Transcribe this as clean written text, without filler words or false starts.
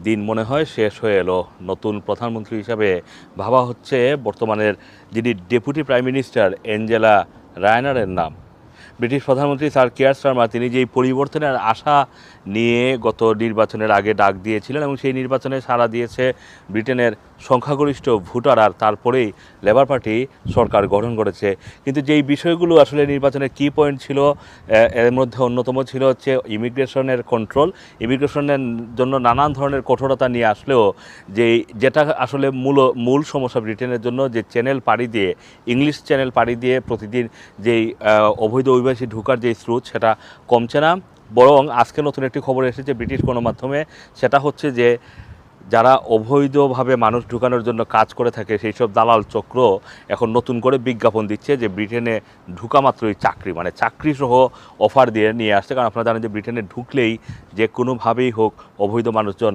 দিন মনে হয় শেষ হয়ে এলো। নতুন প্রধানমন্ত্রী হিসাবে ভাবা হচ্ছে বর্তমানের যিনি ডেপুটি প্রাইম মিনিস্টার অ্যাঞ্জেলা রায়নারের নাম। ব্রিটিশ প্রধানমন্ত্রী স্যার কেয়ার স্টারমার তিনি যেই পরিবর্তনের আশা নিয়ে গত নির্বাচনের আগে ডাক দিয়েছিলেন এবং সেই নির্বাচনে সাড়া দিয়েছে ব্রিটেনের সংখ্যাগরিষ্ঠ ভোটার, আর তারপরেই লেবার পার্টি সরকার গঠন করেছে। কিন্তু যেই বিষয়গুলো আসলে নির্বাচনের কি পয়েন্ট ছিল, এর মধ্যে অন্যতম ছিল হচ্ছে ইমিগ্রেশনের কন্ট্রোল। ইমিগ্রেশনের জন্য নানান ধরনের কঠোরতা নিয়ে আসলেও যেটা আসলে মূল সমস্যা ব্রিটেনের জন্য, যে চ্যানেল পাড়ি দিয়ে, ইংলিশ চ্যানেল পাড়ি দিয়ে প্রতিদিন যেই অবৈধ অভিবাসী ঢোকার যে স্রোত, সেটা কমছে না। বরং আজকে নতুন একটি খবর এসেছে ব্রিটিশ গণমাধ্যমে, সেটা হচ্ছে যে যারা অবৈধভাবে মানুষ ঢুকানোর জন্য কাজ করে থাকে সেই সব দালাল চক্র এখন নতুন করে বিজ্ঞাপন দিচ্ছে যে ব্রিটেনে ঢুকা মাত্রই চাকরি, মানে চাকরি সহ অফার দিয়ে নিয়ে আসছে। কারণ আপনারা জানেন যে ব্রিটেনে ঢুকলেই যে কোনোভাবেই হোক অবৈধ মানুষজন